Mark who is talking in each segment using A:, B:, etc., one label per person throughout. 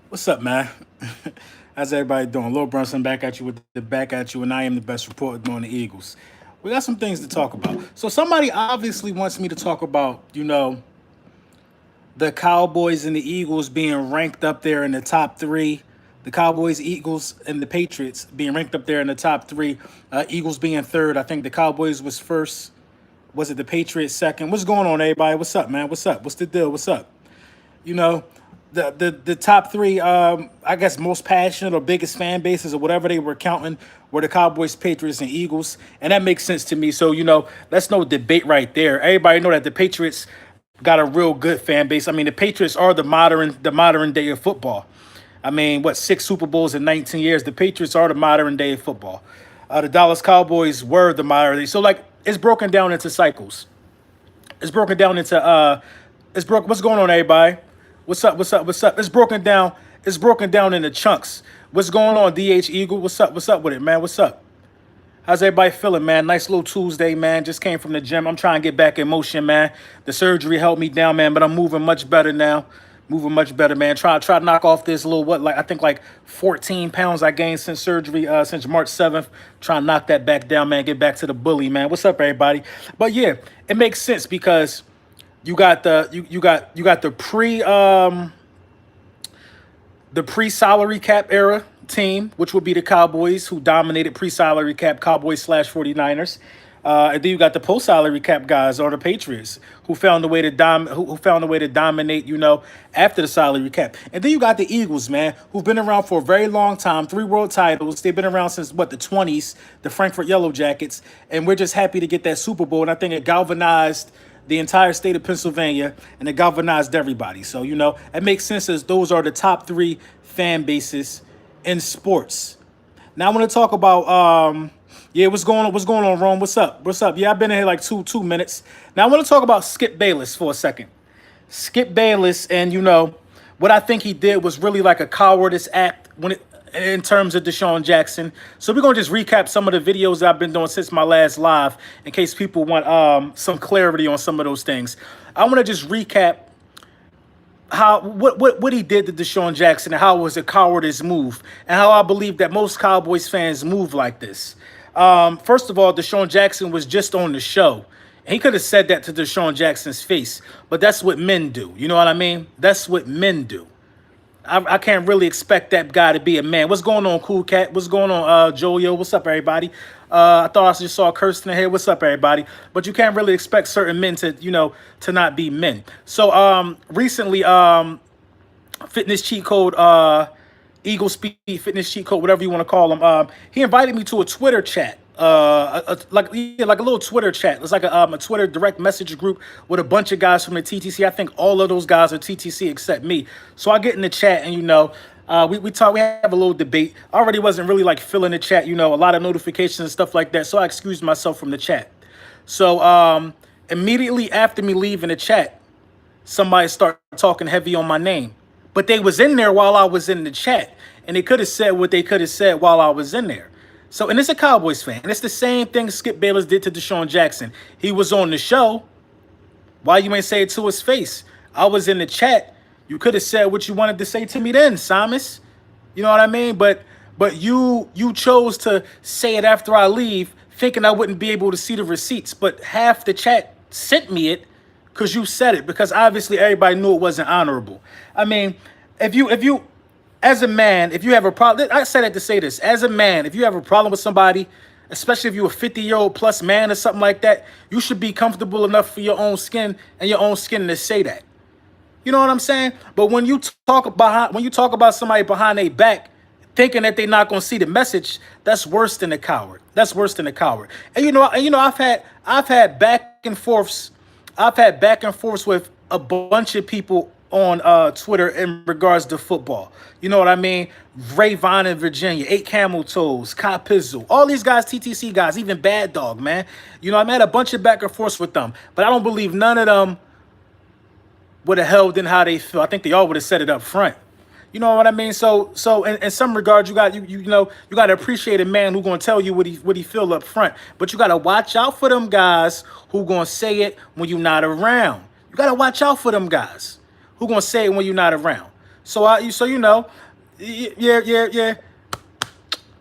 A: What's up, man? How's everybody doing? Lil Brunson back at you with the back at you, and I am the best reporter on the Eagles. We got some things to talk about. So somebody obviously wants me to talk about, the Cowboys and the Eagles being ranked up there in the top three. The Cowboys, Eagles, and the Patriots being ranked up there in the top three. Eagles being third. I think the Cowboys was first. Was it the Patriots second? What's going on, everybody? What's up, man? What's up? What's the deal? What's up? You know, the top three, I guess, most passionate or biggest fan bases or whatever they were counting were the Cowboys, Patriots, and Eagles, and that makes sense to me. So that's no debate right there. Everybody know that the Patriots got a real good fan base. I mean, the Patriots are the modern day of football. I mean, what, 6 Super Bowls in 19 years? The Patriots are the modern day of football. The Dallas Cowboys were the modern day. So like, it's broken down into cycles. It's broken down into what's going on, everybody? What's up? What's up? What's up? It's broken down. It's broken down into chunks. What's going on, DH Eagle? What's up? What's up with it, man? What's up? How's everybody feeling, man? Nice little Tuesday, man. Just came from the gym. I'm trying to get back in motion, man. The surgery held me down, man, but I'm moving much better now. Moving much better, man. Try to knock off this little I think like 14 pounds I gained since surgery, since March 7th. Try to knock that back down, man. Get back to the bully, man. What's up, everybody? But yeah, it makes sense because you got the pre-salary cap era team, which would be the Cowboys, who dominated pre-salary cap Cowboys slash 49ers. And then you got the post-salary cap guys, or the Patriots, who found a way to who found a way to dominate, after the salary cap. And then you got the Eagles, man, who've been around for a very long time, 3 world titles. They've been around since what, the 20s, the Frankfurt Yellow Jackets, and we're just happy to get that Super Bowl. And I think it galvanized the entire state of Pennsylvania, and it galvanized everybody. So, it makes sense as those are the top three fan bases in sports. Now I want to talk about yeah, what's going on, Rome? What's up? What's up? Yeah, I've been in here like two minutes. Now I want to talk about Skip Bayless for a second. Skip Bayless, and what I think he did was really like a cowardice act in terms of Deshaun Jackson. So we're gonna just recap some of the videos that I've been doing since my last live, in case people want some clarity on some of those things. I want to just recap how what he did to Deshaun Jackson, and how it was a cowardice move, and how I believe that most Cowboys fans move like this. First of all, Deshaun Jackson was just on the show. He could have said that to Deshaun Jackson's face, but that's what men do. You know what I mean? That's what men do. I can't really expect that guy to be a man. What's going on, Cool Cat? What's going on, Jojo? What's up, everybody? I thought I just saw Kirsten here. What's up, everybody? But you can't really expect certain men to not be men. So recently, fitness cheat code, Eagle Speed fitness cheat code, whatever you want to call him. He invited me to a Twitter chat. Like a little Twitter chat. It's like a Twitter direct message group with a bunch of guys from the TTC. I think all of those guys are TTC except me. So I get in the chat, and we talk. We have a little debate. I already wasn't really like filling the chat. A lot of notifications and stuff like that. So I excused myself from the chat. So immediately after me leaving the chat, somebody started talking heavy on my name. But they was in there while I was in the chat, and they could have said what they could have said while I was in there. So, and it's a Cowboys fan, and it's the same thing Skip Bayless did to Deshaun Jackson. He was on the show. Why you ain't say it to his face? I was in the chat. You could have said what you wanted to say to me then, Samus. You know what I mean? But you chose to say it after I leave, thinking I wouldn't be able to see the receipts. But half the chat sent me it because you said it, because obviously everybody knew it wasn't honorable. I mean, if you as a man, if you have a problem, I said it to say this, as a man, if you have a problem with somebody, especially if you're a 50-year-old plus man or something like that, you should be comfortable enough for your own skin and your own skin to say that. You know what I'm saying? But when you talk about somebody behind their back, thinking that they're not gonna see the message, that's worse than a coward. That's worse than a coward. And I've had back and forths. I've had back and forths with a bunch of people on Twitter in regards to football. You know what I mean? Ray Vaughn in Virginia, 8 Camel Toes, Kai Pizzle, all these guys, TTC guys, even Bad Dog, man. I've had a bunch of back and forths with them, but I don't believe none of them would have held in how they feel. I think they all would have said it up front. You know what I mean? So in some regards, you got to appreciate a man who's gonna tell you what he feel up front. But you gotta watch out for them guys who gonna say it when you're not around. You gotta watch out for them guys Who gonna say it when you're not around? So you know, yeah.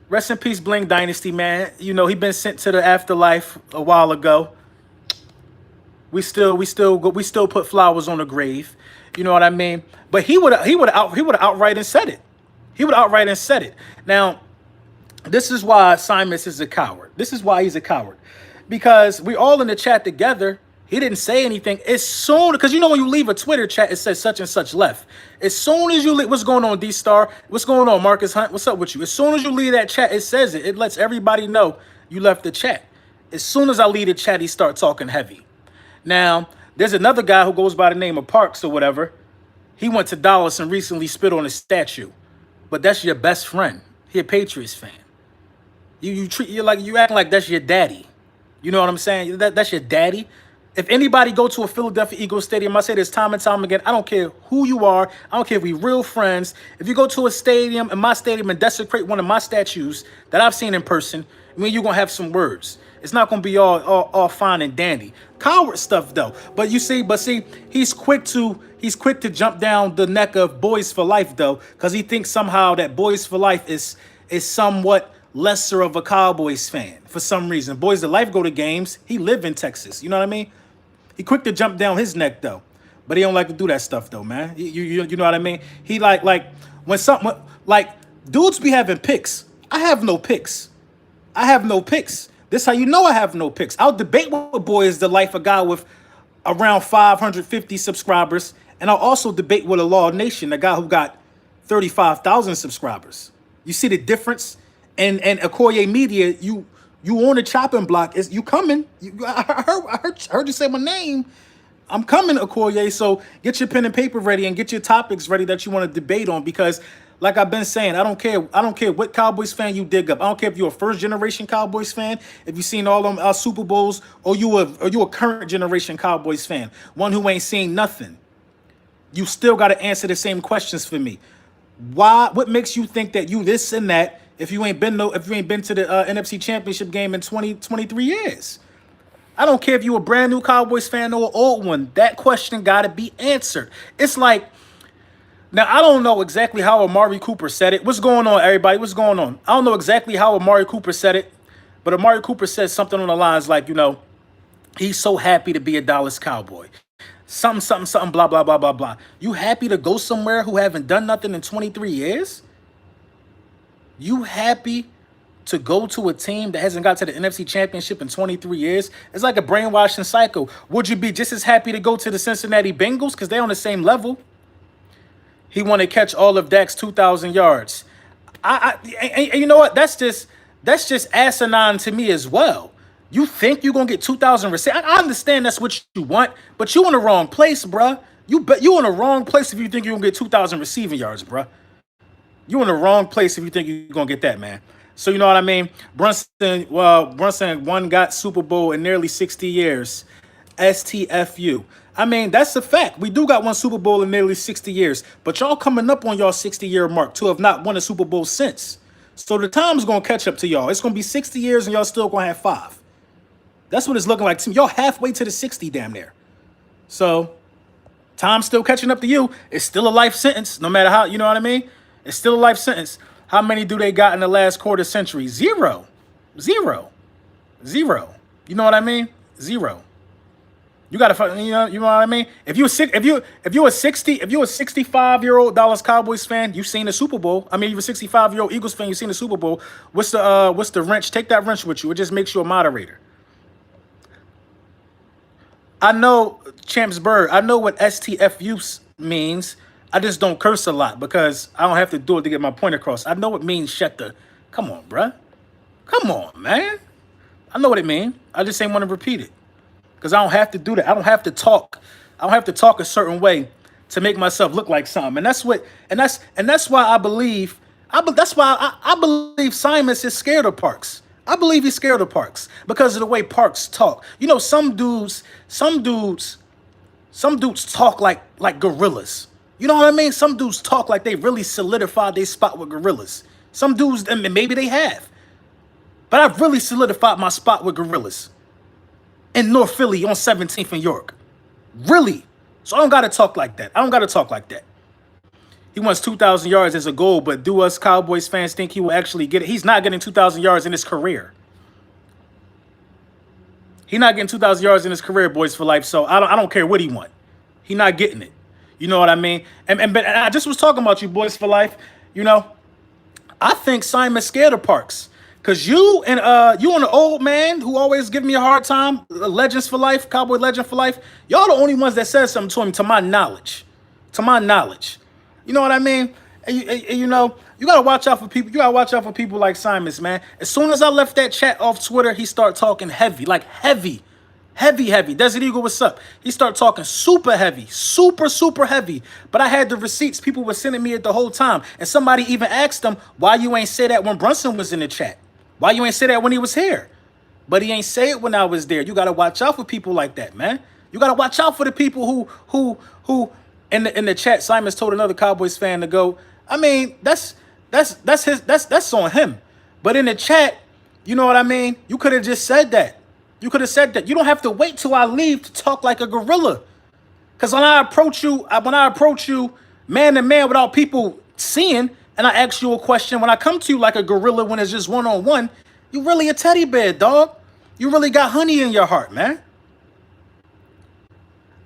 A: Rest in peace, Bling Dynasty, man. You know he been sent to the afterlife a while ago. We still put flowers on the grave. You know what I mean? But he would have outright and said it. He would outright and said it. Now, this is why Simus is a coward. This is why he's a coward. Because we all in the chat together. He didn't say anything. As soon, because you know when you leave a Twitter chat, it says such and such left. As soon as you leave, what's going on, D-Star? What's going on, Marcus Hunt? What's up with you? As soon as you leave that chat, it says it. It lets everybody know you left the chat. As soon as I leave the chat, he start talking heavy. Now, there's another guy who goes by the name of Parks or whatever. He went to Dallas and recently spit on a statue. But that's your best friend. He a Patriots fan. You act like that's your daddy. You know what I'm saying? That's your daddy. If anybody go to a Philadelphia Eagles stadium, I say this time and time again, I don't care who you are. I don't care if we real friends. If you go to a stadium, in my stadium, and desecrate one of my statues that I've seen in person, I mean, you're going to have some words. It's not going to be all fine and dandy. Coward stuff, though. But see, he's quick to jump down the neck of Boys for Life, though, because he thinks somehow that Boys for Life is somewhat lesser of a Cowboys fan for some reason. Boys for Life go to games. He live in Texas. You know what I mean? He quick to jump down his neck though, but he don't like to do that stuff though, man. You know what I mean? He like when something like dudes be having picks. I have no picks. This how you know I have no picks. I'll debate with Boys the Life, a guy with around 550 subscribers, and I'll also debate with a Law Nation, a guy who got 35,000 subscribers. You see the difference? And Okoye Media, you on the chopping block. You coming. I heard you say my name. I'm coming, Okoye. So get your pen and paper ready and get your topics ready that you want to debate on. Because like I've been saying, I don't care what Cowboys fan you dig up. I don't care if you're a first generation Cowboys fan, if you've seen all them Super Bowls, or you a current generation Cowboys fan, one who ain't seen nothing. You still got to answer the same questions for me. Why? What makes you think that you this and that? If you ain't been to the NFC Championship game in 23 years. I don't care if you're a brand new Cowboys fan or an old one. That question got to be answered. It's like, now I don't know exactly how Amari Cooper said it. What's going on, everybody? What's going on? I don't know exactly how Amari Cooper said it, but Amari Cooper said something on the lines like, he's so happy to be a Dallas Cowboy. Something, blah, blah, blah, blah, blah. You happy to go somewhere who haven't done nothing in 23 years? You happy to go to a team that hasn't got to the NFC Championship in 23 years? It's like a brainwashing cycle. Would you be just as happy to go to the Cincinnati Bengals because they're on the same level? He want to catch all of Dak's 2,000 yards. And you know what? That's just asinine to me as well. You think you're gonna get 2,000 receiving? I understand that's what you want, but you in the wrong place, bruh. You in the wrong place if you think you're gonna get 2,000 receiving yards, bruh. You in the wrong place if you think you're gonna get that, man. So you know what I mean? Brunson got Super Bowl in nearly 60 years. STFU. I mean, that's a fact. We do got one Super Bowl in nearly 60 years, but y'all coming up on y'all 60-year mark to have not won a Super Bowl since. So the time's gonna catch up to y'all. It's gonna be 60 years and y'all still gonna have 5. That's what it's looking like to me. Y'all halfway to the 60 damn near. So time's still catching up to you. It's still a life sentence, no matter how, you know what I mean? It's still a life sentence. How many do they got in the last quarter century? Zero. You know what I mean? Zero. You gotta, you know what I mean? If you're a 65-year-old Dallas Cowboys fan, you've seen the Super Bowl. I mean, you're a 65-year-old Eagles fan, you've seen the Super Bowl. What's the wrench? Take that wrench with you. It just makes you a moderator. I know, Champs Bird, I know what STFU means. I just don't curse a lot because I don't have to do it to get my point across. I know it means shut the... Come on, bruh. Come on, man. I know what it means. I just ain't want to repeat it because I don't have to do that. I don't have to talk. I don't have to talk a certain way to make myself look like something. And that's why I believe... That's why I believe Simus is scared of Parks. I believe he's scared of Parks because of the way Parks talk. You know, some dudes talk like gorillas. You know what I mean? Some dudes talk like they really solidified their spot with gorillas. Some dudes, and maybe they have. But I've really solidified my spot with gorillas in North Philly on 17th and York. Really So I don't got to talk like that. I don't got to talk like that. He wants 2,000 yards as a goal, but do us Cowboys fans think he will actually get it? He's not getting 2,000 yards in his career. He's not getting 2,000 yards in his career, boys for life. So I don't care what he want. He's not getting it. You know what I mean? And I just was talking about you, boys for life. You know, I think Simon's scared of Parks. Cause you and the old man who always give me a hard time, legends for life, Cowboy legend for life. Y'all the only ones that said something to him, to my knowledge. To my knowledge. You know what I mean? And you know, you gotta watch out for people. You gotta watch out for people like Simons, man. As soon as I left that chat off Twitter, he started talking heavy, like heavy. Desert Eagle, what's up? He started talking super heavy, super heavy. But I had the receipts. People were sending me it the whole time. And somebody even asked him, why you ain't say that when Brunson was in the chat? Why you ain't say that when he was here? But he ain't say it when I was there. You gotta watch out for people like that, man. You gotta watch out for the people who in the chat. Simons told another Cowboys fan to go. I mean, that's on him. But in the chat, you know what I mean? You could have just said that. You could have said that. You don't have to wait till I leave to talk like a gorilla. Because when I approach you man to man without people seeing, and I ask you a question, when I come to you like a gorilla when it's just one-on-one, you really a teddy bear, dog. You really got honey in your heart, man.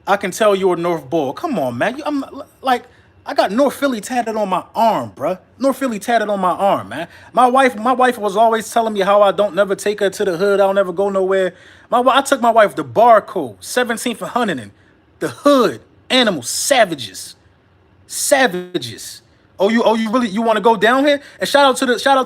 A: I can tell you're a North Bull. Come on, man. I'm like, I got North Philly tatted on my arm, bruh. North Philly tatted on my arm, man. My wife was always telling me how I don't never take her to the hood. I'll never go nowhere. I took my wife to Barcode, 17th and Huntington, the hood, animals, savages. Oh, you really want to go down here? And shout out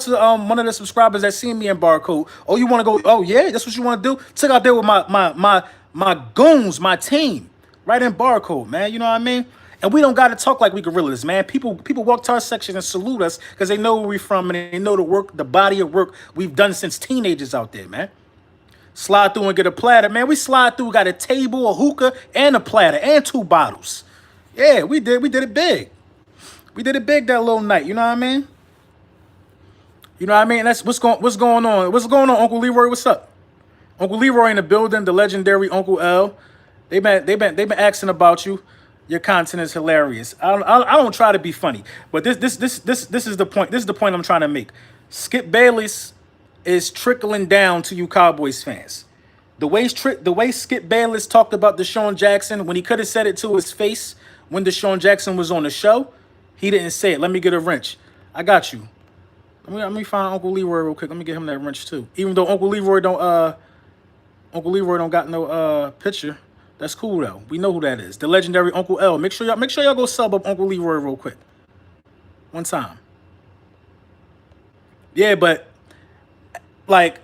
A: to one of the subscribers that seen me in Barcode. Oh, you want to go? Oh yeah, that's what you want to do? Took out there with my goons, my team, right in Barcode, man. You know what I mean? And we don't got to talk like we gorillas, man. People walk to our section and salute us because they know where we're from and they know the body of work we've done since teenagers out there, man. Slide through and get a platter, man. We slide through, got a table, a hookah, and a platter, and 2 bottles. Yeah, we did it big. We did it big that little night, you know what I mean? You know what I mean? That's what's going on. What's going on, Uncle Leroy? What's up? Uncle Leroy in the building, the legendary Uncle L. They've been asking about you. Your content is hilarious. I don't try to be funny, but this is the point. This is the point I'm trying to make. Skip Bayless is trickling down to you Cowboys fans. The way Skip Bayless talked about Deshaun Jackson when he could have said it to his face when Deshaun Jackson was on the show, he didn't say it. Let me get a wrench. I got you. Let me find Uncle Leroy real quick. Let me get him that wrench too. Even though Uncle Leroy don't got no picture. That's cool though. We know who that is. The legendary Uncle L. Make sure y'all go sub up Uncle Leroy real quick. One time. Yeah, but like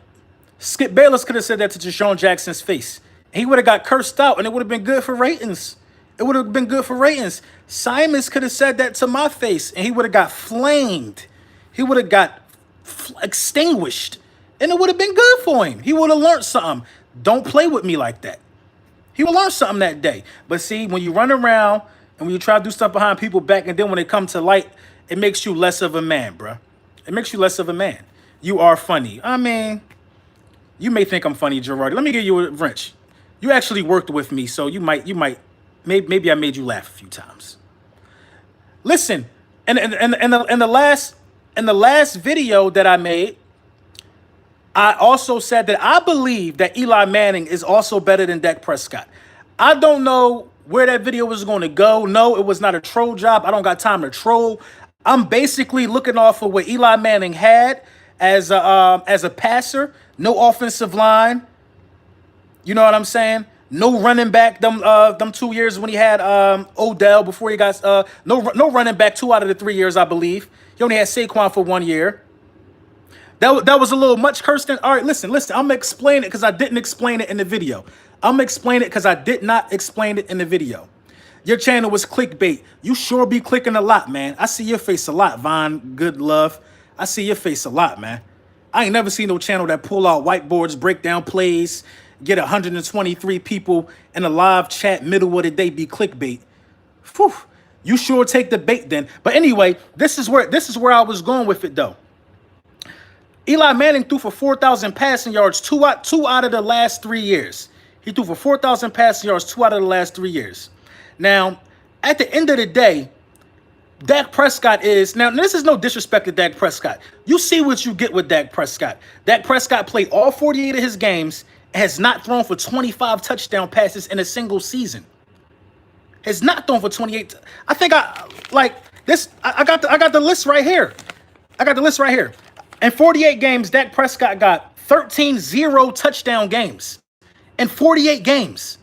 A: Skip Bayless could have said that to Deshaun Jackson's face. He would have got cursed out and it would have been good for ratings. It would have been good for ratings. Simons could have said that to my face and he would have got flamed. He would have got extinguished. And it would have been good for him. He would have learned something. Don't play with me like that. He will learn something that day. But see, when you run around and when you try to do stuff behind people's back, and then when it comes to light, it makes you less of a man, bruh. It makes you less of a man. You are funny. I mean, you may think I'm funny, Gerard. Let me give you a wrench. You actually worked with me, so you might, maybe I made you laugh a few times. Listen, in the last video that I made, I also said that I believe that Eli Manning is also better than Dak Prescott. I don't know where that video was going to go. No, it was not a troll job. I don't got time to troll. I'm basically looking off of what Eli Manning had as a passer. No offensive line. You know what I'm saying? No running back them 2 years when he had Odell before he got no running back 2 out of the 3 years, I believe. He only had Saquon for 1 year. That was a little much, Kirsten. All right, listen. I'm going to explain it because I didn't explain it in the video. I'm going to explain it because I did not explain it in the video. Your channel was clickbait. You sure be clicking a lot, man. I see your face a lot, Von. Good love. I see your face a lot, man. I ain't never seen no channel that pull out whiteboards, break down plays, get 123 people in a live chat middle of the day be clickbait. Whew. You sure take the bait then. But anyway, this is where I was going with it, though. Eli Manning threw for 4,000 passing yards two out of the last 3 years. He threw for 4,000 passing yards 2 out of the last 3 years. Now, at the end of the day, Dak Prescott is now. This is no disrespect to Dak Prescott. You see what you get with Dak Prescott. Dak Prescott played all 48 of his games and has not thrown for 25 touchdown passes in a single season. Has not thrown for 28. I think I like this. I got the list right here. I got the list right here. In 48 games, Dak Prescott got 13 0 touchdown games in 48 games.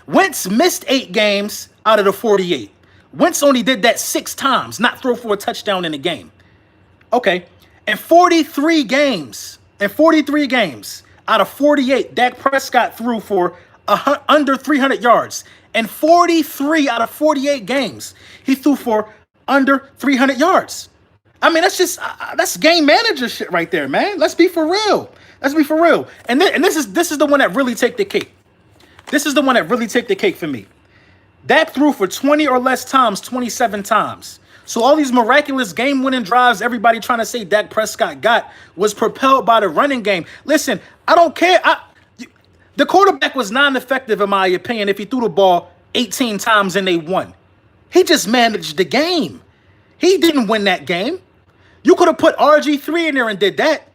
A: Wentz missed 8 games out of the 48. Wentz only did that 6 times, not throw for a touchdown in a game. Okay, in 43 games out of 48, Dak Prescott threw for under 300 yards. And 43 out of 48 games, he threw for under 300 yards. I mean, that's game manager shit right there, man. Let's be for real. And this is the one that really take the cake. This is the one that really take the cake for me. Dak threw for 20 or less times, 27 times. So all these miraculous game-winning drives everybody trying to say Dak Prescott got was propelled by the running game. Listen, I don't care. The quarterback was non-effective, in my opinion, if he threw the ball 18 times and they won. He just managed the game. He didn't win that game. You could have put RG3 in there and did that.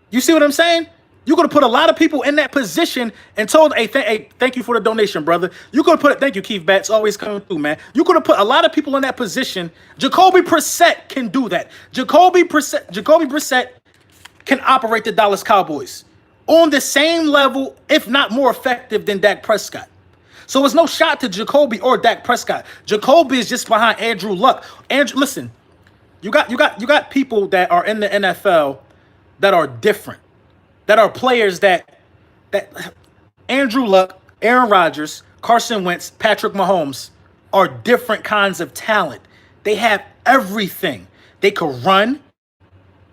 A: You see what I'm saying? You could have put a lot of people in that position and told, hey, thank you for the donation, brother. You could have put it. Thank you, Keith Batts, always coming through, man. You could have put a lot of people in that position. Jacoby Brissett can do that. Jacoby Brissett can operate the Dallas Cowboys on the same level, if not more effective than Dak Prescott. So it's no shot to Jacoby or Dak Prescott. Jacoby is just behind Andrew Luck. Listen, you got people that are in the NFL that are different. That are players that Andrew Luck, Aaron Rodgers, Carson Wentz, Patrick Mahomes are different kinds of talent. They have everything. They could run.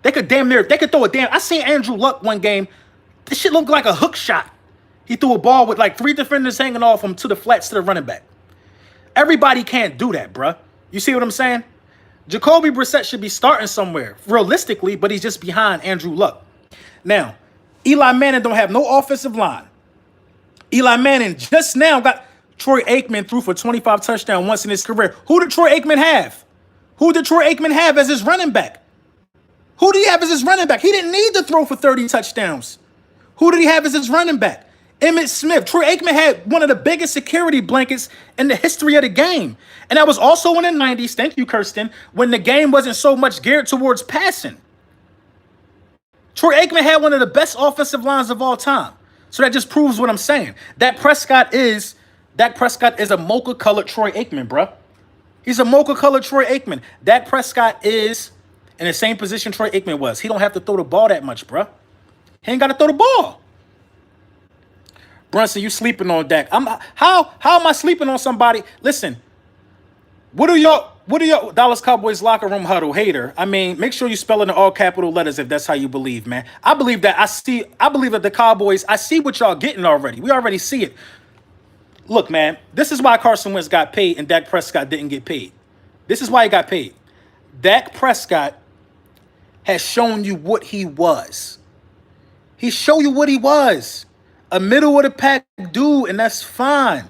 A: They could throw a damn. I seen Andrew Luck one game. This shit looked like a hook shot. He threw a ball with like 3 defenders hanging off him to the flats to the running back. Everybody can't do that, bruh. You see what I'm saying? Jacoby Brissett should be starting somewhere, realistically, but he's just behind Andrew Luck. Now, Eli Manning don't have no offensive line. Eli Manning just now got Troy Aikman threw for 25 touchdowns once in his career. Who did Troy Aikman have? Who did Troy Aikman have as his running back? Who did he have as his running back? He didn't need to throw for 30 touchdowns. Who did he have as his running back? Emmitt Smith. Troy Aikman had one of the biggest security blankets in the history of the game. And that was also in the 90s, thank you, Kirsten, when the game wasn't so much geared towards passing. Troy Aikman had one of the best offensive lines of all time. So that just proves what I'm saying. Dak Prescott is a mocha-colored Troy Aikman, bro. He's a mocha-colored Troy Aikman. Dak Prescott is in the same position Troy Aikman was. He don't have to throw the ball that much, bro. He ain't got to throw the ball. Brunson, you sleeping on Dak. How am I sleeping on somebody? Listen, what do your Dallas Cowboys locker room huddle hater? I mean, make sure you spell it in all capital letters if that's how you believe, man. I believe that the Cowboys, I see what y'all getting already. We already see it. Look, man, this is why Carson Wentz got paid and Dak Prescott didn't get paid. This is why he got paid. Dak Prescott has shown you what he was. He showed you what he was. A middle-of-the-pack dude, and that's fine.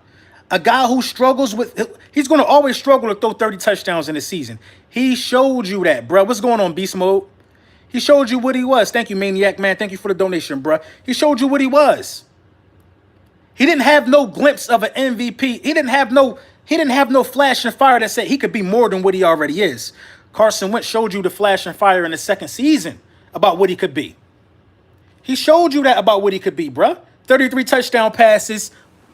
A: A guy who struggles with... He's going to always struggle to throw 30 touchdowns in a season. He showed you that, bro. What's going on, Beast Mode? He showed you what he was. Thank you, Maniac, man. Thank you for the donation, bro. He showed you what he was. He didn't have no glimpse of an MVP. He didn't have no flash and fire that said he could be more than what he already is. Carson Wentz showed you the flash and fire in the second season about what he could be. He showed you that about what he could be, bro. 33 touchdown passes,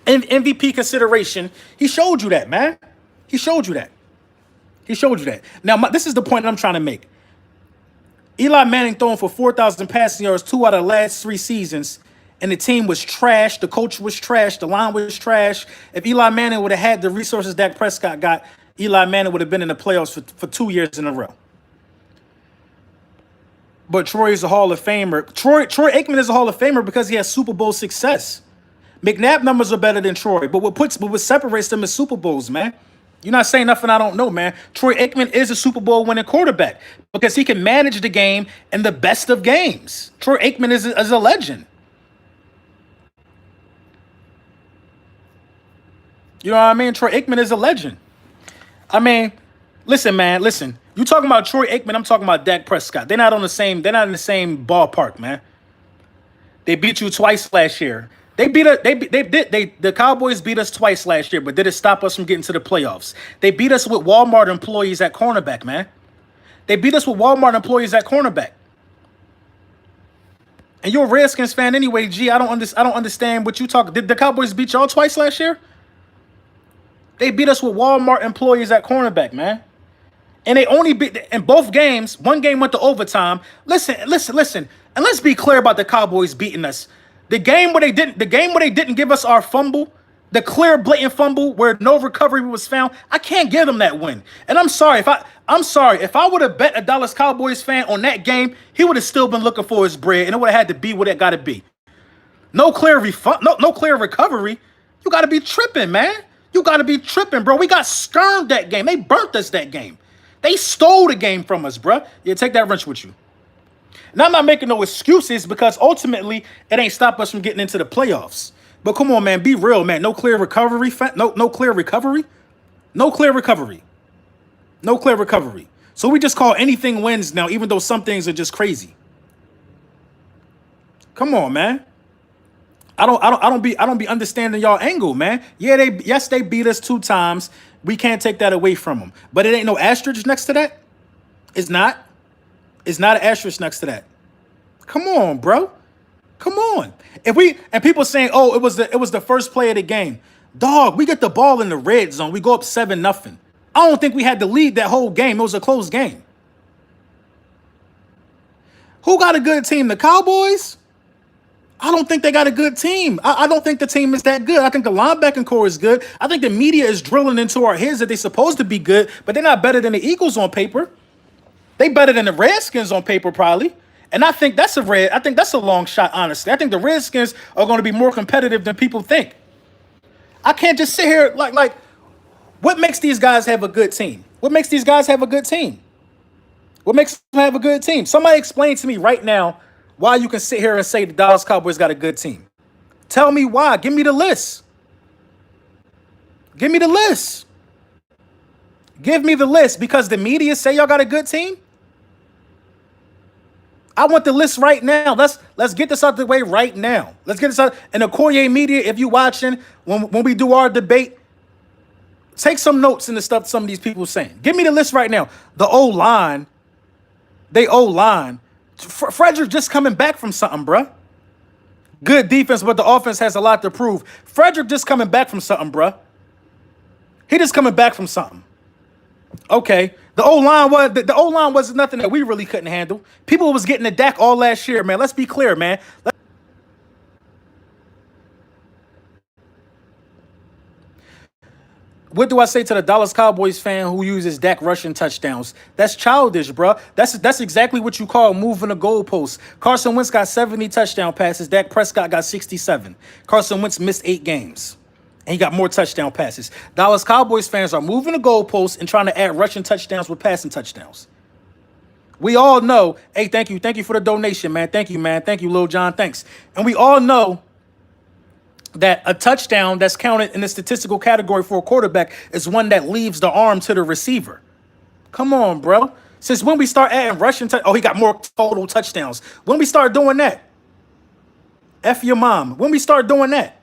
A: MVP consideration. He showed you that, man. He showed you that. He showed you that. Now, this is the point that I'm trying to make. Eli Manning throwing for 4,000 passing yards 2 out of the last 3 seasons, and the team was trash. The coach was trash. The line was trash. If Eli Manning would have had the resources Dak Prescott got, Eli Manning would have been in the playoffs for 2 years in a row. But Troy is a Hall of Famer. Troy Aikman is a Hall of Famer because he has Super Bowl success. McNabb numbers are better than Troy, but what separates them is Super Bowls, man. You're not saying nothing I don't know, man. Troy Aikman is a Super Bowl winning quarterback because he can manage the game in the best of games. Troy Aikman is a legend. You know what I mean? Troy Aikman is a legend. I mean, listen, man, listen. You talking about Troy Aikman? I'm talking about Dak Prescott. They're not on the same. They're not in the same ballpark, man. They beat you twice last year. They beat us. The Cowboys beat us twice last year, but did it stop us from getting to the playoffs? They beat us with Walmart employees at cornerback, man. They beat us with Walmart employees at cornerback. And you're a Redskins fan anyway, G. I don't understand what you talk. Did the Cowboys beat y'all twice last year? They beat us with Walmart employees at cornerback, man. And they only beat in both games. One game went to overtime. Listen. And let's be clear about the Cowboys beating us. The game where they didn't give us our fumble, the clear blatant fumble where no recovery was found, I can't give them that win. And I'm sorry if I would have bet a Dallas Cowboys fan on that game, he would have still been looking for his bread, and it would have had to be what it got to be. No clear no clear recovery. You got to be tripping, man. You got to be tripping, bro. We got skirmed that game. They burnt us that game. They stole the game from us, bro. Yeah, take that wrench with you. And I'm not making no excuses because ultimately it ain't stopped us from getting into the playoffs. But come on, man, be real, man. No clear recovery. No clear recovery. No clear recovery. No clear recovery. So we just call anything wins now, even though some things are just crazy. Come on, man. I don't be understanding y'all angle, man. Yeah, they beat us 2 times. We can't take that away from them. But it ain't no asterisk next to that. It's not. It's not an asterisk next to that. Come on, bro. Come on. And people saying, oh, it was the first play of the game. Dog, we get the ball in the red zone. We go up 7-0. I don't think we had to lead that whole game. It was a close game. Who got a good team? The Cowboys? I don't think they got a good team. I don't think the team is that good. I think the linebacking core is good. I think the media is drilling into our heads that they're supposed to be good, but they're not better than the Eagles on paper. They better than the Redskins on paper, probably. And I think that's a long shot, honestly. I think the Redskins are going to be more competitive than people think. I can't just sit here like what makes these guys have a good team? What makes these guys have a good team? What makes them have a good team? Somebody explain to me right now why you can sit here and say the Dallas Cowboys got a good team. Tell me why. Give me the list. Give me the list. Give me the list because the media say y'all got a good team. I want the list right now. Let's get this out the way right now. Let's get this out. And the Courier media, if you watching, when we do our debate, take some notes in the stuff some of these people are saying. Give me the list right now. The O-line, Frederick just coming back from something, bruh. Good defense, but the offense has a lot to prove. Frederick just coming back from something, bruh. He just coming back from something. Okay. The O-line wasn't nothing that we really couldn't handle. People was getting the Dak all last year, man. Let's be clear, man. What do I say to the Dallas Cowboys fan who uses Dak rushing touchdowns? That's childish, bro. That's exactly what you call moving the goalposts. Carson Wentz got 70 touchdown passes. Dak Prescott got 67. Carson Wentz missed 8 games. And he got more touchdown passes. Dallas Cowboys fans are moving the goalposts and trying to add rushing touchdowns with passing touchdowns. We all know, hey, thank you for the donation, man. Thank you, man. Thank you, Lil John. Thanks. And we all know that a touchdown that's counted in the statistical category for a quarterback is one that leaves the arm to the receiver. Come on, bro. Since when we start adding rushing he got more total touchdowns. When we start doing that? F your mom. When we start doing that?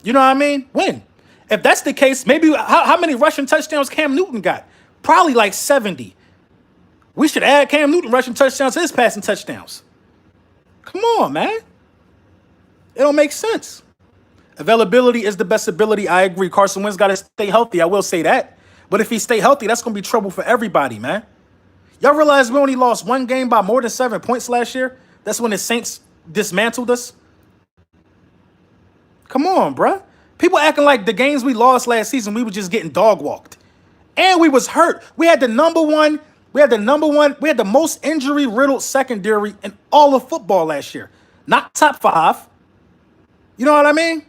A: You know what I mean? When? If that's the case, maybe how many rushing touchdowns Cam Newton got? Probably like 70. We should add Cam Newton rushing touchdowns to his passing touchdowns. Come on, man. It don't make sense. Availability is the best ability. I agree. Carson Wentz got to stay healthy. I will say that. But if he stay healthy, that's going to be trouble for everybody, man. Y'all realize we only lost 1 game by more than 7 points last year? That's when the Saints dismantled us. Come on, bruh. People acting like the games we lost last season, we were just getting dog walked. And we was hurt. We had the most injury-riddled secondary in all of football last year. Not top 5. You know what I mean?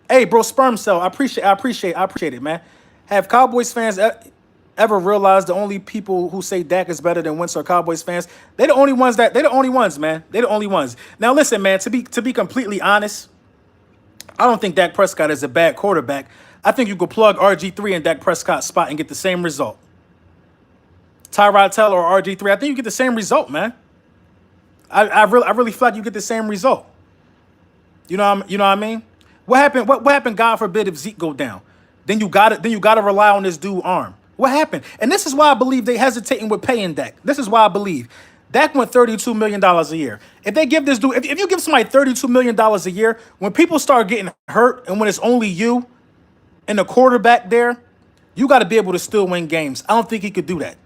A: Hey, bro, sperm cell. I appreciate it, man. Have Cowboys fans ever realized the only people who say Dak is better than Wentz are Cowboys fans? They're the only ones, man. They're the only ones. Now listen, man, to be completely honest, I don't think Dak Prescott is a bad quarterback. I think you could plug RG3 in Dak Prescott's spot and get the same result. Tyrod Taylor or RG3, I think you get the same result, man. I really feel like you get the same result. You know what I mean? What happened? What happened? God forbid if Zeke go down, then you got to rely on this dude's arm. What happened? And this is why I believe they hesitating with paying Dak. This is why I believe Dak went $32 million a year. If they give this dude, if you give somebody $32 million a year, when people start getting hurt and when it's only you and the quarterback there, you got to be able to still win games. I don't think he could do that.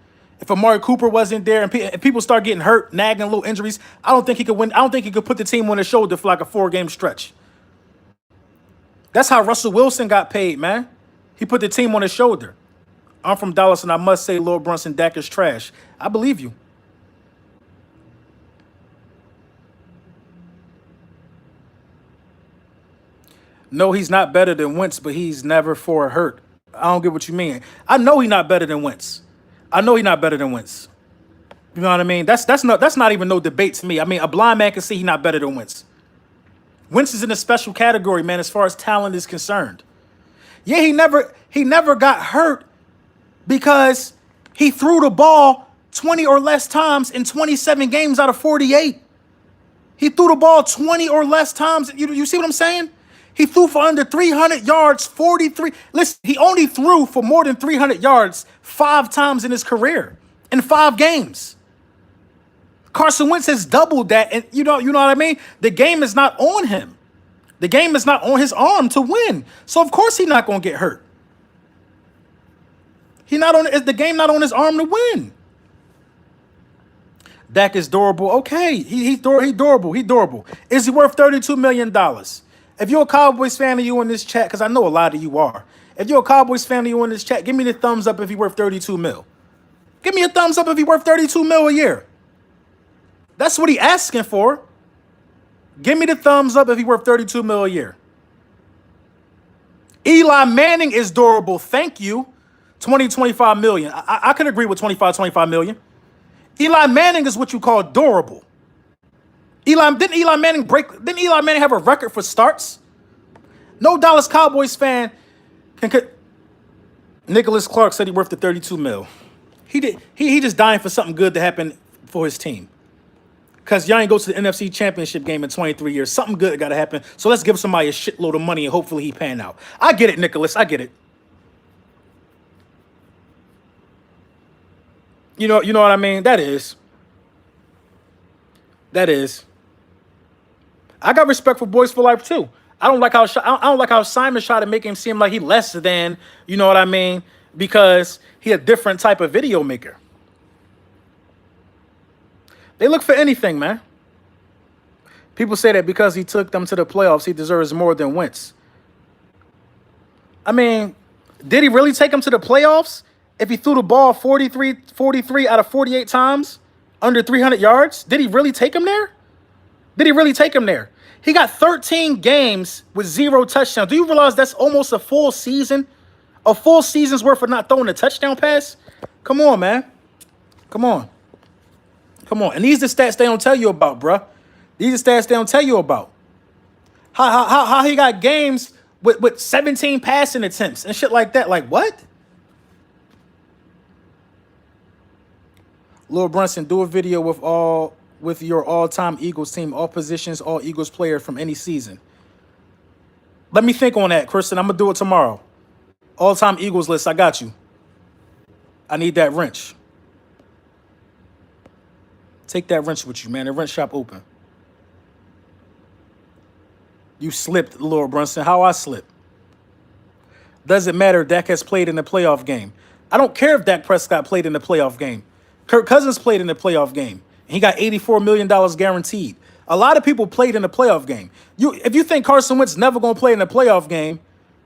A: If Amari Cooper wasn't there and people start getting hurt, nagging little injuries, I don't think he could win. I don't think he could put the team on his shoulder for like a 4-game stretch. That's how Russell Wilson got paid, man. He put the team on his shoulder. I'm from Dallas, and I must say, Lord Brunson, Dak is trash. I believe you. No, he's not better than Wentz, but he's never for hurt. I don't get what you mean. I know he's not better than Wentz. I know he's not better than Wentz. You know what I mean? That's not even no debate to me. I mean, a blind man can see he's not better than Wentz. Wentz is in a special category, man, as far as talent is concerned. Yeah, he never got hurt because he threw the ball 20 or less times in 27 games out of 48. He threw the ball 20 or less times. You see what I'm saying? He threw for under 300 yards, 43. Listen, he only threw for more than 300 yards 5 times in his career, in 5 games. Carson Wentz has doubled that, and you know what I mean? The game is not on him. The game is not on his arm to win. So of course he's not going to get hurt. The game not on his arm to win. Dak is durable. Okay, he's durable. He's durable. Is he worth $32 million? If you're a Cowboys fan and you in this chat, because I know a lot of you are. If you're a Cowboys fan and you in this chat, give me the thumbs up if he's worth 32 mil. Give me a thumbs up if he's worth 32 mil a year. That's what he asking for. Give me the thumbs up if he's worth 32 mil a year. Eli Manning is durable. Thank you. 25 million. I could agree with 25 million. Eli Manning is what you call durable. Didn't Eli Manning have a record for starts? No Dallas Cowboys fan can. Nicholas Clark said he worth the 32 mil. He just dying for something good to happen for his team. Because y'all ain't go to the NFC Championship game in 23 years. Something good got to happen. So let's give somebody a shitload of money and hopefully he pan out. I get it, Nicholas. I get it. You know what I mean? That is. I got respect for Boys for Life too. I don't like how Simon tried to make him seem like he less than, you know what I mean? Because he a different type of video maker. They look for anything, man. People say that because he took them to the playoffs, he deserves more than Wentz. I mean, did he really take them to the playoffs if he threw the ball 43 out of 48 times under 300 yards? Did he really take him there? He got 13 games with 0 touchdowns. Do you realize that's almost a full season? A full season's worth of not throwing a touchdown pass? Come on, man. Come on. And these are the stats they don't tell you about, bruh. These are stats they don't tell you about. How he got games with 17 passing attempts and shit like that. Like, what? Lil Brunson, do a video with your all-time Eagles team, all positions, all Eagles players from any season. Let me think on that, Kristen. I'm going to do it tomorrow. All-time Eagles list, I got you. I need that wrench. Take that wrench with you, man. The wrench shop open. You slipped, Lord Brunson. How I slipped? Doesn't matter. Dak has played in the playoff game. I don't care if Dak Prescott played in the playoff game. Kirk Cousins played in the playoff game. He got $84 million guaranteed. A lot of people played in the playoff game. If you think Carson Wentz never going to play in the playoff game,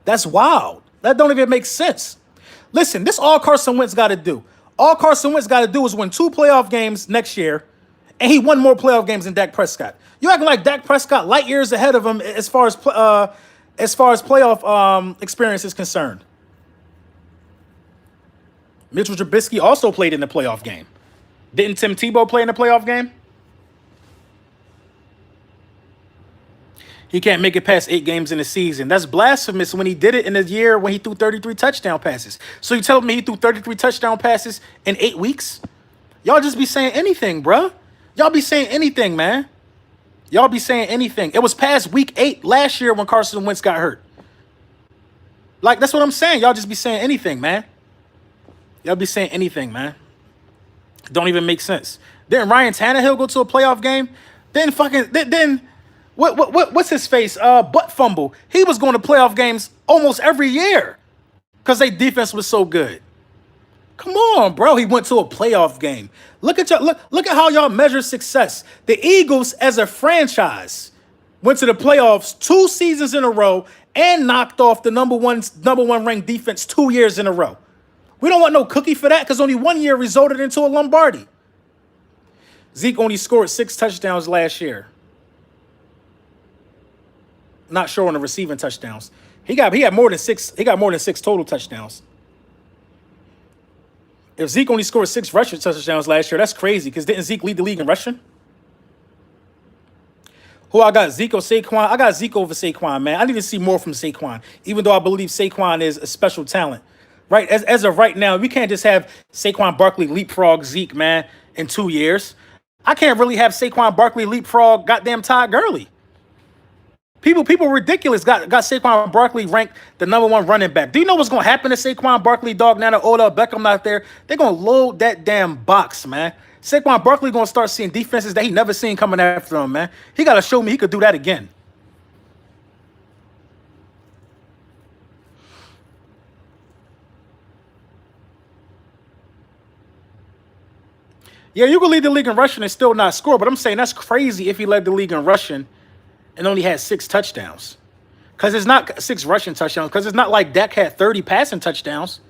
A: that's wild. That don't even make sense. Listen, this all Carson Wentz got to do. All Carson Wentz got to do is win 2 playoff games next year, and he won more playoff games than Dak Prescott. You acting like Dak Prescott light years ahead of him as far as playoff experience is concerned. Mitchell Trubisky also played in the playoff game. Didn't Tim Tebow play in the playoff game? He can't make it past 8 games in a season. That's blasphemous when he did it in a year when he threw 33 touchdown passes. So you telling me he threw 33 touchdown passes in 8 weeks? Y'all just be saying anything, bruh. Y'all be saying anything, man. Y'all be saying anything. It was past week 8 last year when Carson Wentz got hurt. Like, that's what I'm saying. Y'all just be saying anything, man. Y'all be saying anything, man. Don't even make sense. Didn't Ryan Tannehill go to a playoff game? What's his face? Butt fumble. He was going to playoff games almost every year because their defense was so good. Come on, bro. He went to a playoff game. Look at how y'all measure success. The Eagles, as a franchise, went to the playoffs 2 seasons in a row and knocked off the number one ranked defense 2 years in a row. We don't want no cookie for that because only 1 year resulted into a Lombardi. Zeke only scored 6 touchdowns last year. Not sure on the receiving touchdowns. He got more than 6. He got more than 6 total touchdowns. If Zeke only scored 6 rushing touchdowns last year, that's crazy. Because didn't Zeke lead the league in rushing? Who I got, Zeke or Saquon? I got Zeke over Saquon, man. I need to see more from Saquon, even though I believe Saquon is a special talent. Right? As of right now, we can't just have Saquon Barkley leapfrog Zeke, man, in 2 years. I can't really have Saquon Barkley leapfrog goddamn Todd Gurley. People ridiculous got Saquon Barkley ranked the #1 running back. Do you know what's going to happen to Saquon Barkley, dog, now that Odell Beckham out there? They're going to load that damn box, man. Saquon Barkley going to start seeing defenses that he never seen coming after him, man. He got to show me he could do that again. Yeah, you can lead the league in rushing and still not score, but I'm saying that's crazy if he led the league in rushing and only had 6 touchdowns. Because it's not 6 rushing touchdowns. Because it's not like Dak had 30 passing touchdowns.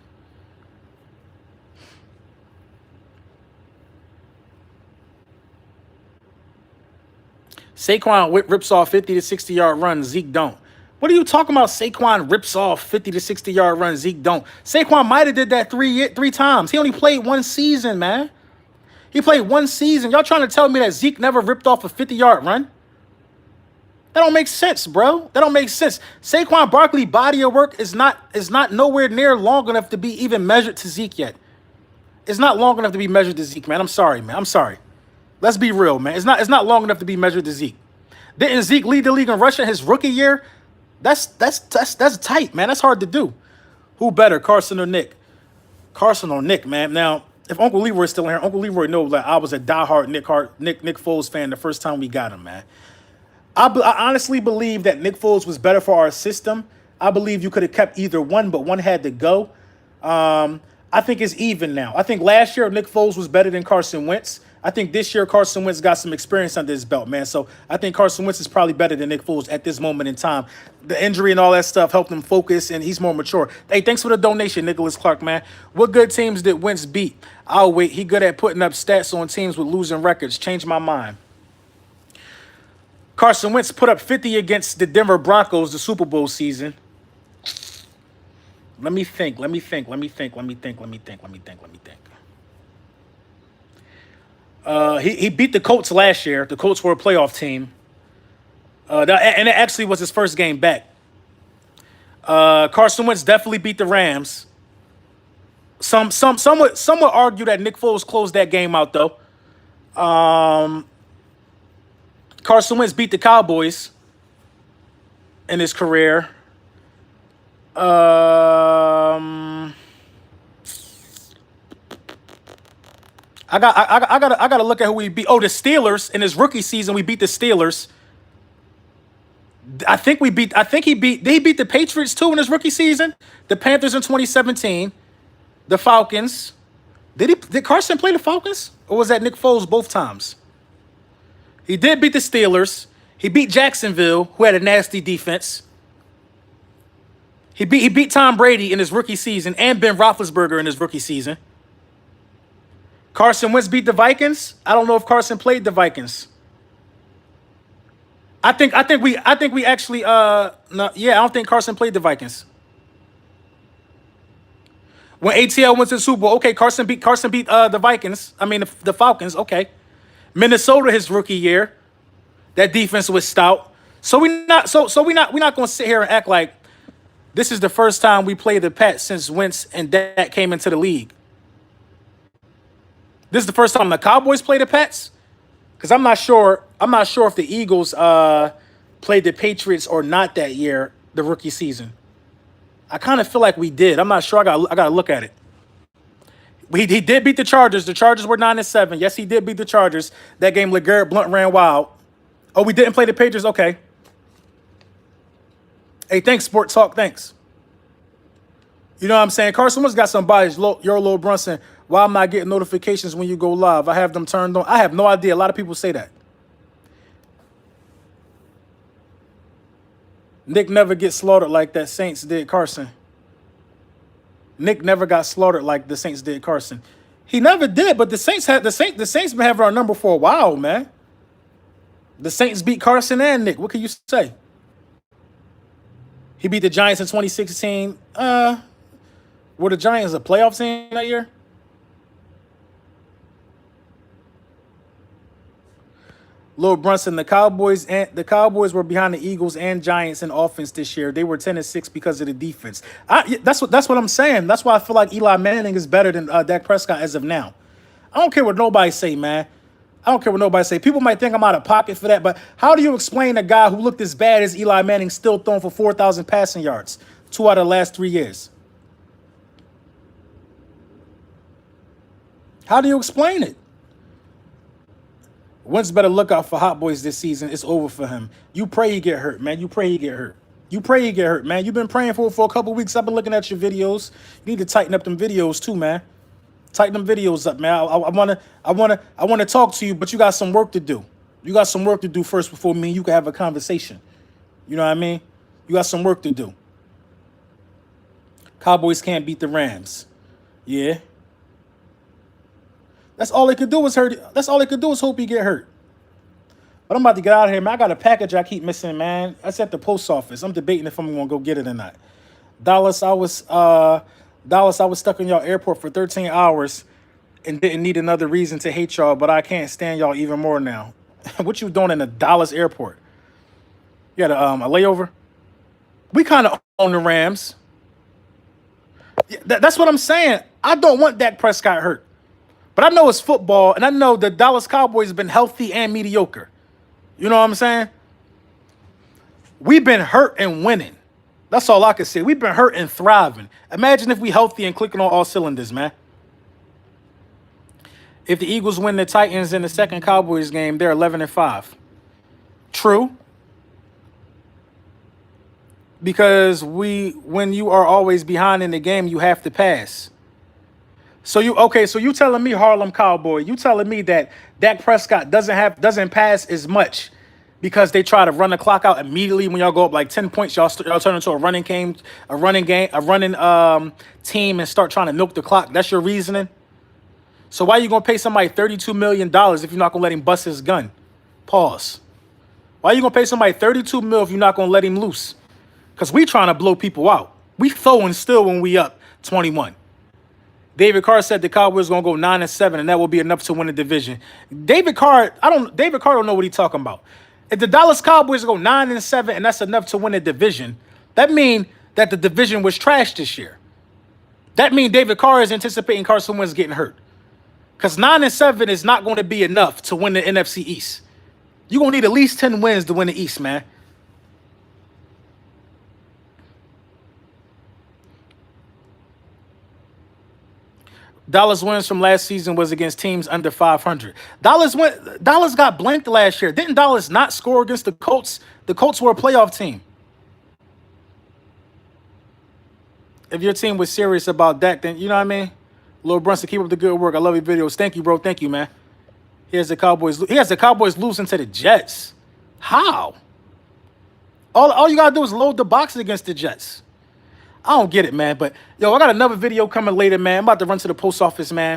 A: Saquon rips off 50 to 60-yard runs. Zeke don't. What are you talking about? Saquon rips off 50 to 60-yard runs. Zeke don't. Saquon might have did that three times. He only played 1 season, man. He played 1 season. Y'all trying to tell me that Zeke never ripped off a 50-yard run? That don't make sense, bro. That don't make sense. Saquon Barkley body of work is not nowhere near long enough to be even measured to Zeke yet. It's not long enough to be measured to Zeke, man. I'm sorry, man. I'm sorry. Let's be real, man. It's not long enough to be measured to Zeke. Didn't Zeke lead the league in rushing his rookie year? That's tight, man. That's hard to do. Who better, Carson or Nick? Carson or Nick, man. Now, if Uncle Leroy is still in here, Uncle Leroy knows that I was a diehard Nick Foles fan the first time we got him, man. I honestly believe that Nick Foles was better for our system. I believe you could have kept either one, but one had to go. I think it's even now. I think last year Nick Foles was better than Carson Wentz. I think this year Carson Wentz got some experience under his belt, man. So I think Carson Wentz is probably better than Nick Foles at this moment in time. The injury and all that stuff helped him focus, and he's more mature. Hey, thanks for the donation, Nicholas Clark, man. What good teams did Wentz beat? I'll wait. He good at putting up stats on teams with losing records. Change my mind. Carson Wentz put up 50 against the Denver Broncos the Super Bowl season. Let me think. He beat the Colts last year. The Colts were a playoff team. And it actually was his first game back. Carson Wentz definitely beat the Rams. Some would argue that Nick Foles closed that game out, though. Carson Wentz beat the Cowboys in his career. I gotta look at who we beat. Oh, the Steelers in his rookie season. We beat the Steelers. Did he beat the Patriots too in his rookie season? The Panthers in 2017. The Falcons. Did Carson play the Falcons? Or was that Nick Foles both times? He did beat the Steelers. He beat Jacksonville, who had a nasty defense. He beat Tom Brady in his rookie season and Ben Roethlisberger in his rookie season. Carson Wentz beat the Vikings. I don't know if Carson played the Vikings. I think we actually no, yeah, I don't think Carson played the Vikings. When ATL went to the Super Bowl, okay, Carson beat the Vikings. I mean the Falcons, okay. Minnesota his rookie year. That defense was stout. So we not gonna sit here and act like this is the first time we play the Pats since Wentz and Dak came into the league. This is the first time the Cowboys play the Pats? Because I'm not sure. I'm not sure if the Eagles played the Patriots or not that year, the rookie season. I kind of feel like we did. I'm not sure. I got to look at it. He did beat the Chargers. The Chargers were 9-7. Yes, he did beat the Chargers. That game, LeGarrette Blount ran wild. Oh, we didn't play the Patriots? Okay. Hey, thanks, Sport Talk. Thanks. You know what I'm saying? Carson Wentz got some bias. Your little Brunson. Why am I getting notifications when you go live? I have them turned on. I have no idea. A lot of people say that. Nick never gets slaughtered like that Saints did Carson. Nick never got slaughtered like the Saints did Carson. He never did, but the Saints been having our number for a while, man. The Saints beat Carson and Nick. What can you say? He beat the Giants in 2016. Were the Giants a playoff team that year? Lil Brunson, the Cowboys were behind the Eagles and Giants in offense this year. They were 10-6 because of the defense. That's what I'm saying. That's why I feel like Eli Manning is better than Dak Prescott as of now. I don't care what nobody say, man. I don't care what nobody say. People might think I'm out of pocket for that, but how do you explain a guy who looked as bad as Eli Manning still throwing for 4,000 passing yards 2 out of the last 3 years? How do you explain it? Wentz better look out for Hot Boys this season. It's over for him. You pray he get hurt, man. You pray he get hurt. You pray he get hurt, man. You've been praying for a couple weeks. I've been looking at your videos. You need to tighten up them videos too, man. Tighten them videos up, man. I wanna talk to you, but you got some work to do. You got some work to do first before me and you can have a conversation. You know what I mean? You got some work to do. Cowboys can't beat the Rams. Yeah. That's all they could do is hurt. That's all they could do is hope he get hurt. But I'm about to get out of here, man. I got a package I keep missing, man. That's at the post office. I'm debating if I'm gonna go get it or not. Dallas, I was stuck in y'all airport for 13 hours and didn't need another reason to hate y'all, but I can't stand y'all even more now. What you doing in the Dallas airport? You had a layover? We kind of own the Rams. That's what I'm saying. I don't want Dak Prescott hurt. But I know it's football, and I know the Dallas Cowboys have been healthy and mediocre. You know what I'm saying? We've been hurt and winning. That's all I can say. We've been hurt and thriving. Imagine if we healthy and clicking on all cylinders, man. If the Eagles win the Titans in the second Cowboys game, they're 11-5. True. Because when you are always behind in the game, you have to pass. So you telling me, Harlem Cowboy, you telling me that Dak Prescott doesn't pass as much because they try to run the clock out immediately when y'all go up like 10 points, y'all turn into a running team and start trying to milk the clock. That's your reasoning? So why are you gonna pay somebody $32 million if you're not gonna let him bust his gun? Pause. Why are you gonna pay somebody $32 million if you're not gonna let him loose? Because we trying to blow people out. We throwing still when we up 21. David Carr said the Cowboys gonna go 9-7, and that will be enough to win the division. David Carr don't know what he's talking about. If the Dallas Cowboys go 9-7 and that's enough to win the division, that means that the division was trash this year. That means David Carr is anticipating Carson Wentz getting hurt. Because 9-7 is not going to be enough to win the NFC East. You're gonna need at least 10 wins to win the East, man. Dallas wins from last season was against teams under 500. Dallas got blanked last year. Didn't Dallas not score against the Colts? The Colts were a playoff team. If your team was serious about that, then you know what I mean? Lil Brunson, keep up the good work. I love your videos. Thank you, bro. Thank you, man. He has the Cowboys losing to the Jets. How? All you gotta do is load the box against the Jets. I don't get it, man. But, yo, I got another video coming later, man. I'm about to run to the post office, man.